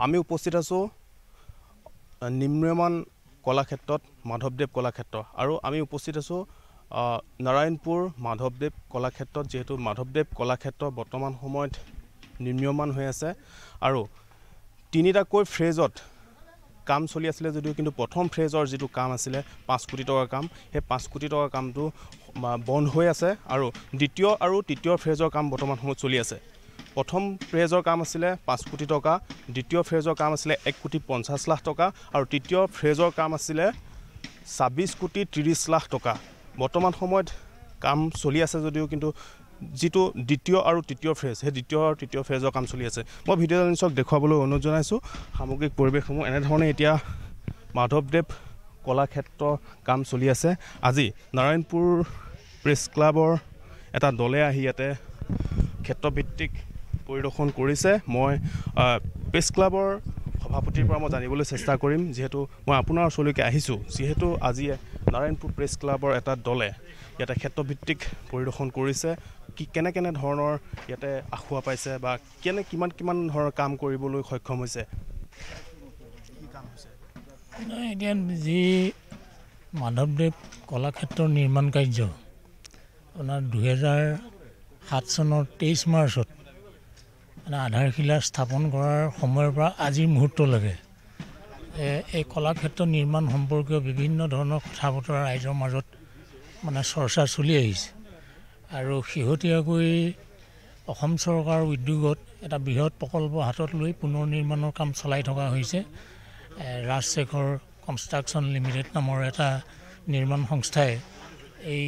আমি উপস্থিত আছোঁ নিম্নমান কলাক্ষেত্ৰত মাধৱদেৱ কলাক্ষেত্ৰ আৰু আমি উপস্থিত আছোঁ নাৰায়ণপুৰ মাধৱদেৱ কলাক্ষেত্ৰত যেহেতু মাধৱদেৱ কলাক্ষেত্ৰ বৰ্তমান সময়ত নিম্নমান হৈ আছে আৰু তিনিটাকৈ ফ্ৰেজত কাম চলি আছিলে যদিও কিন্তু প্ৰথম ফ্ৰেজৰ যিটো কাম আছিলে 5 কোটি টকাৰ কাম সেই 5 কোটি টকাৰ কামটো বন্ধ হৈ আছে আৰু দ্বিতীয় আৰু তৃতীয় ফ্ৰেজৰ কাম বৰ্তমান সময়ত চলি আছে প্ৰথম ফ্ৰেজৰ কাম আছিলে 5 কোটি টকা দ্বিতীয় ফ্ৰেজৰ কাম আছিলে 1 কোটি 50 লাখ টকা আৰু তৃতীয় ফ্ৰেজৰ কাম আছিলে 26 কোটি 30 লাখ টকা বৰ্তমান সময়ত কাম চলি আছে যদিও কিন্তু যিটো দ্বিতীয় আৰু তৃতীয় ফ্ৰেজ সেই দ্বিতীয় আৰু তৃতীয় ফ্ৰেজৰ কাম চলি আছে মই ভিডিঅ' জাৰ্নেলিষ্টক দেখুৱাবলৈ অনুৰোধ জনাইছোঁ সামগ্ৰিক পৰিৱেশসমূহ এনেধৰণে এতিয়া মাধৱদেৱ কলাক্ষেত্ৰ কাম চলি আছে আজি নাৰায়ণপুৰ প্ৰেছ ক্লাবৰ এটা দলে আহি ইয়াতে ক্ষেত্ৰভিত্তিক পৰিদৰ্শন কৰিছে মই প্ৰেছ ক্লাবৰ সভাপতিৰ পৰা মই জানিবলৈ চেষ্টা কৰিম যিহেতু মই আপোনাৰ ওচৰলৈকে আহিছোঁ যিহেতু আজি নাৰায়ণপুৰ প্ৰেছ ক্লাবৰ এটা দলে ইয়াতে ক্ষেত্ৰভিত্তিক পৰিদৰ্শন কৰিছে কি কেনে ধৰণৰ ইয়াতে আখুৱা পাইছে বা কিমান ধৰণৰ কাম কৰিবলৈ সক্ষম হৈছে কি কাম হৈছে এতিয়া যি মাধৱদেৱ কলাক্ষেত্ৰৰ নিৰ্মাণ কাৰ্য আপোনাৰ 2007 চনৰ 23 মাৰ্চত আধাৰশিলা স্থাপন কৰাৰ সময়ৰ পৰা আজিৰ মুহূৰ্তলৈকে এই কলাক্ষেত্ৰ নিৰ্মাণ সম্পৰ্কীয় বিভিন্ন ধৰণৰ কথা বতৰা ৰাইজৰ মাজত চৰ্চা চলি আহিছে আৰু শেহতীয়াকৈ অসম চৰকাৰৰ উদ্যোগত এটা বৃহৎ প্ৰকল্প হাতত লৈ পুনৰ নিৰ্মাণৰ কাম চলাই থকা হৈছে ৰাজশেখৰ কনষ্ট্ৰাকশ্যন লিমিটেড নামৰ এটা নিৰ্মাণ সংস্থাই এই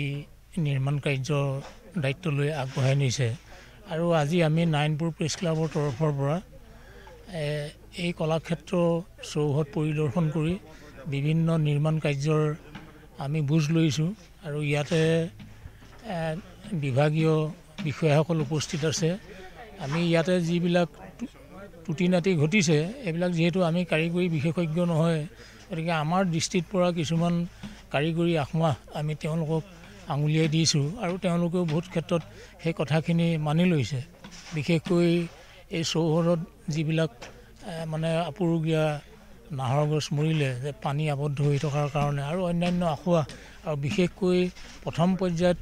নিৰ্মাণ কাৰ্য দায়িত্ব লৈ আগবঢ়াই নিছে আৰু আজি আমি নাৰায়ণপুৰ প্ৰেছ ক্লাবৰ তৰফৰ পৰা এই কলাক্ষেত্ৰ চৌহদ পৰিদৰ্শন কৰি বিভিন্ন নিৰ্মাণ কাৰ্যৰ আমি বুজ লৈছোঁ আৰু ইয়াতে বিভাগীয় বিষয়াসকল উপস্থিত আছে আমি ইয়াতে যিবিলাক টুটি নাটি ঘটিছে এইবিলাক যিহেতু আমি কাৰিকৰী বিশেষজ্ঞ নহয় গতিকে আমাৰ দৃষ্টিত পৰা কিছুমান কাৰিকৰী আখমা আমি তেওঁলোকক আঙুলিয়াই দিছোঁ আৰু তেওঁলোকেও বহুত ক্ষেত্ৰত সেই কথাখিনি মানি লৈছে বিশেষকৈ এই চৌহদত যিবিলাক আপুৰুগীয়া নাহৰ গছ মৰিলে যে পানী আবদ্ধ হৈ থকাৰ কাৰণে আৰু অন্যান্য আখুৱা আৰু বিশেষকৈ প্ৰথম পৰ্যায়ত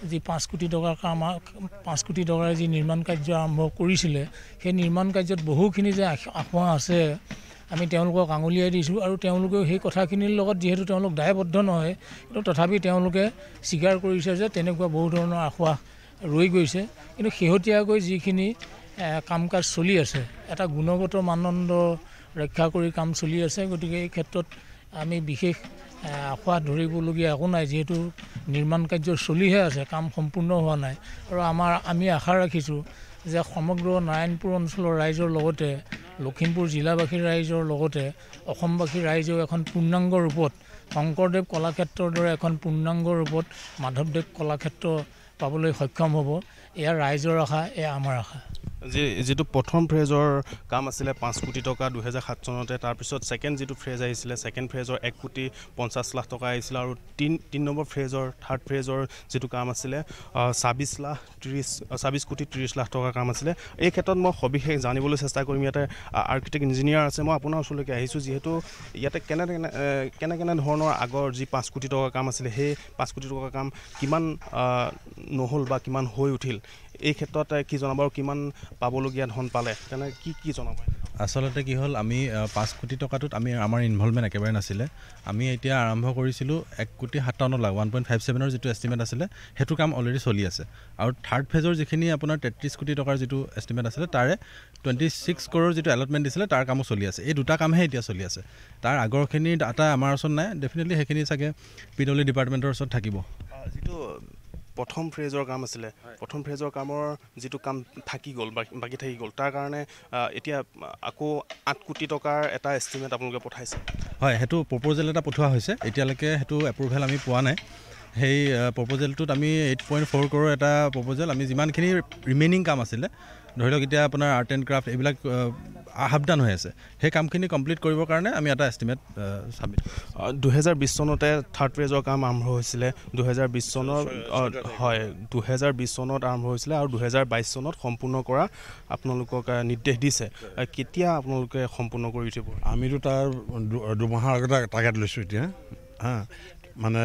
যি 5 কোটি টকাৰ কাম 5 কোটি টকাৰ যি নিৰ্মাণ কাৰ্য আৰম্ভ কৰিছিলে সেই নিৰ্মাণ কাৰ্যত বহুখিনি যে আখুৱা আছে আমি তেওঁলোকক আঙুলিয়াই দিছোঁ আৰু তেওঁলোকেও সেই কথাখিনিৰ লগত যিহেতু তেওঁলোক দায়বদ্ধ নহয় কিন্তু তথাপি তেওঁলোকে স্বীকাৰ কৰিছে যে তেনেকুৱা বহু ধৰণৰ আখুৱা ৰৈ গৈছে কিন্তু শেহতীয়াকৈ যিখিনি কাম কাজ চলি আছে এটা গুণগত মানদণ্ড ৰক্ষা কৰি কাম চলি আছে গতিকে এই ক্ষেত্ৰত আমি বিশেষ আখুৱা ধৰিবলগীয়া একো নাই যিহেতু নিৰ্মাণ কাৰ্য চলিহে আছে কাম সম্পূৰ্ণ হোৱা নাই আৰু আমি আশা ৰাখিছোঁ যে সমগ্ৰ নাৰায়ণপুৰ অঞ্চলৰ ৰাইজৰ লগতে লখিমপুৰ জিলাবাসীৰ ৰাইজৰ লগতে অসমবাসী ৰাইজেও এখন পূৰ্ণাংগ ৰূপত শংকৰদেৱ কলাক্ষেত্ৰৰ দৰে এখন পূৰ্ণাংগ ৰূপত মাধৱদেৱ কলাক্ষেত্ৰ পাবলৈ সক্ষম হ'ব এয়া ৰাইজৰ আশা এয়া আমাৰ আশা যিটো প্ৰথম ফ্ৰেজৰ কাম আছিলে 5 কোটি টকা 2007 চনতে তাৰপিছত ছেকেণ্ড যিটো ফ্ৰেজ আহিছিলে ছেকেণ্ড ফ্ৰেজৰ 1 কোটি 50 লাখ টকা আহিছিলে আৰু 3 নম্বৰ ফ্ৰেজৰ থাৰ্ড ফ্ৰেজৰ যিটো কাম আছিলে 26 কোটি 30 লাখ টকাৰ কাম আছিলে এই ক্ষেত্ৰত মই সবিশেষ জানিবলৈ চেষ্টা কৰিম ইয়াতে আৰ্কিটেক্ট ইঞ্জিনিয়াৰ আছে মই আপোনাৰ ওচৰলৈকে আহিছোঁ যিহেতু ইয়াতে কেনে ধৰণৰ আগৰ যি 5 কোটি টকাৰ কাম আছিলে সেই 5 কোটি টকাৰ কাম কিমান নহ'ল বা কিমান হৈ উঠিল এই ক্ষেত্ৰত কি জনাব আৰু কিমান পাবলগীয়া ধন পালে তেনে কি জনাব আসলতে কি হ'ল আমি 5 কোটি টকাটোত আমাৰ ইনভলভমেণ্ট একেবাৰে নাছিলে আমি এতিয়া আৰম্ভ কৰিছিলোঁ 1 কোটি 57 লাখ 1.57ৰ যিটো এষ্টিমেট আছিলে সেইটো কাম অলৰেডি চলি আছে আৰু থাৰ্ড ফেজৰ যিখিনি আপোনাৰ 33 কোটি টকাৰ যিটো এষ্টিমেট আছিলে তাৰে 26 কৰোৰ যিটো এলটমেণ্ট দিছিলে তাৰ কামো চলি আছে এই দুটা কামহে এতিয়া চলি আছে তাৰ আগৰখিনি ডাটা আমাৰ ওচৰত নাই ডেফিনেটলি সেইখিনি চাগে পিডব্লিউ ডিপাৰ্টমেণ্টৰ ওচৰত থাকিব যিটো প্ৰথম ফ্ৰেজৰ কাম আছিলে প্ৰথম ফ্ৰেজৰ কামৰ যিটো কাম থাকি গ'ল বাকী থাকি গ'ল তাৰ কাৰণে এতিয়া আকৌ 8 কোটি টকাৰ এটা এষ্টিমেট আপোনালোকে পঠাইছে হয় সেইটো প্ৰপ'জেল এটা পঠোৱা হৈছে এতিয়ালৈকে সেইটো এপ্ৰুভেল আমি পোৱা নাই সেই প্ৰপ'জেলটোত আমি 8.4 কৰোৰ এটা প্ৰপ'জেল আমি যিমানখিনি ৰিমেইনিং কাম আছিলে ধৰি লওক এতিয়া আপোনাৰ আৰ্ট এণ্ড ক্ৰাফ্ট এইবিলাক হাফ ডান হৈ আছে সেই কামখিনি কমপ্লিট কৰিবৰ কাৰণে আমি এটা এষ্টিমেট ছাবমিট 2020 চনতে থাৰ্ড ফেজৰ কাম আৰম্ভ হৈছিলে 2020 চনৰ হয় 2020 চনত আৰম্ভ হৈছিলে আৰু 2022 চনত সম্পূৰ্ণ কৰা আপোনালোকক নিৰ্দেশ দিছে কেতিয়া আপোনালোকে সম্পূৰ্ণ কৰি উঠিব আমিতো তাৰ দুমাহৰ আগতে টাৰ্গেট লৈছোঁ এতিয়া মানে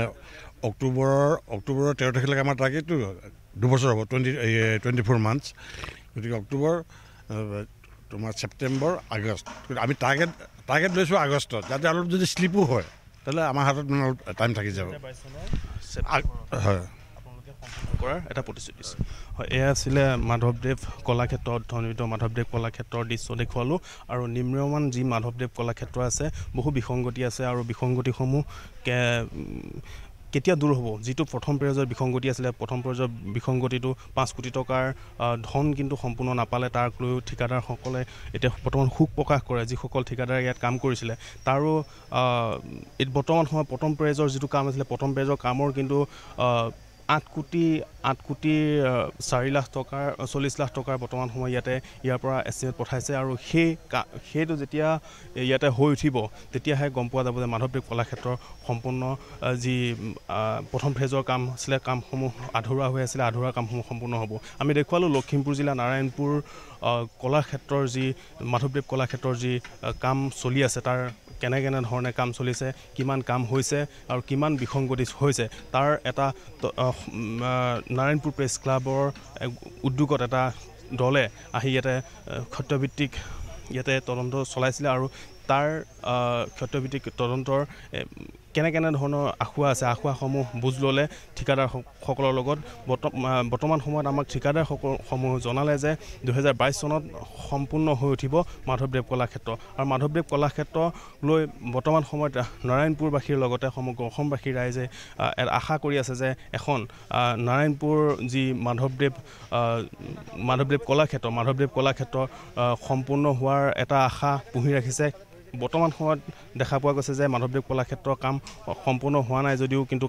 অক্টোবৰৰ 13 তাৰিখলৈকে আমাৰ টাৰ্গেটটো 2 বছৰ হ'ব 24 মান্থছ গতিকে অক্টোবৰ তোমাৰ ছেপ্টেম্বৰ আগষ্ট আমি টাৰ্গেট লৈছোঁ আগষ্টত যাতে অলপ যদি শ্লিপো হয় তেতিয়াহ'লে আমাৰ হাতত মানে অলপ টাইম থাকি যাব হয় কৰাৰ এটা প্ৰতিশ্ৰুতি হয় এয়া আছিলে মাধৱদেৱ কলাক্ষেত্ৰ অধ্যয়নিত মাধৱদেৱ কলাক্ষেত্ৰৰ দৃশ্য দেখুৱালোঁ আৰু নিম্নমান যি মাধৱদেৱ কলাক্ষেত্ৰ আছে বহু বিসংগতি আছে আৰু বিসংগতিসমূহ কেতিয়া দূৰ হ'ব যিটো প্ৰথম পৰ্যায়ৰ বিসংগতি আছিলে প্ৰথম পৰ্যায়ৰ বিসংগতিটো 5 কোটি টকাৰ ধন কিন্তু সম্পূৰ্ণ নাপালে তাক লৈ ঠিকাদাৰসকলে এতিয়া বৰ্তমান শোক প্ৰকাশ কৰে যিসকল ঠিকাদাৰে ইয়াত কাম কৰিছিলে তাৰো বৰ্তমান সময়ত প্ৰথম পৰ্যায়ৰ যিটো কাম আছিলে প্ৰথম পৰ্যায়ৰ কামৰ কিন্তু 8 কোটি 4 লাখ টকাৰ 40 লাখ টকাৰ বৰ্তমান সময় ইয়াৰ পৰা এষ্টিমেট পঠাইছে আৰু সেইটো যেতিয়া ইয়াতে হৈ উঠিব তেতিয়াহে গম পোৱা যাব যে মাধৱদেৱ কলাক্ষেত্ৰৰ সম্পূৰ্ণ যি প্ৰথম ফেজৰ কাম আছিলে কামসমূহ আধৰুৱা হৈ আছিলে আধৰুৱা কামসমূহ সম্পূৰ্ণ হ'ব আমি দেখুৱালোঁ লখিমপুৰ জিলা নাৰায়ণপুৰ কলাক্ষেত্ৰৰ যি মাধৱদেৱ কলাক্ষেত্ৰৰ যি কাম চলি আছে তাৰ কেনে ধৰণে কাম চলিছে কিমান কাম হৈছে আৰু কিমান বিসংগতি হৈছে তাৰ এটা নাৰায়ণপুৰ প্ৰেছ ক্লাবৰ উদ্যোগত এটা দলে আহি ইয়াতে ক্ষেত্ৰভিত্তিক ইয়াতে তদন্ত চলাইছিলে আৰু তাৰ ক্ষেত্ৰভিত্তিক তদন্তৰ কেনে ধৰণৰ আখুৱা আছে আখুৱাসমূহ বুজ ল'লে ঠিকাদাৰসকলৰ লগত বৰ্তমান সময়ত আমাক ঠিকাদাৰসমূহ জনালে যে 2022 চনত সম্পূৰ্ণ হৈ উঠিব মাধৱদেৱ কলাক্ষেত্ৰ আৰু মাধৱদেৱ কলাক্ষেত্ৰ লৈ বৰ্তমান সময়ত নাৰায়ণপুৰবাসীৰ লগতে সমগ্ৰ অসমবাসীৰ ৰাইজে আশা কৰি আছে যে এখন নাৰায়ণপুৰ যি মাধৱদেৱ কলাক্ষেত্ৰ সম্পূৰ্ণ হোৱাৰ এটা আশা পুহি ৰাখিছে বৰ্তমান সময়ত দেখা পোৱা গৈছে যে মাধৱদেৱ কলাক্ষেত্ৰৰ কাম সম্পূৰ্ণ হোৱা নাই যদিও কিন্তু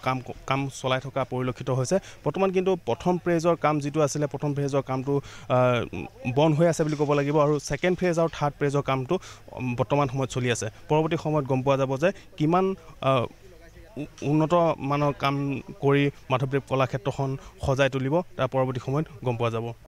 কাম চলাই থকা পৰিলক্ষিত হৈছে বৰ্তমান কিন্তু প্ৰথম ফেজৰ কাম যিটো আছিলে প্ৰথম ফেজৰ কামটো বন্ধ হৈ আছে বুলি ক'ব লাগিব আৰু ছেকেণ্ড ফেজ আৰু থাৰ্ড ফেজৰ কামটো বৰ্তমান সময়ত চলি আছে পৰৱৰ্তী সময়ত গম পোৱা যাব যে কিমান উন্নত মানৰ কাম কৰি মাধৱদেৱ কলাক্ষেত্ৰখন সজাই তুলিব তাৰ পৰৱৰ্তী সময়ত গম পোৱা যাব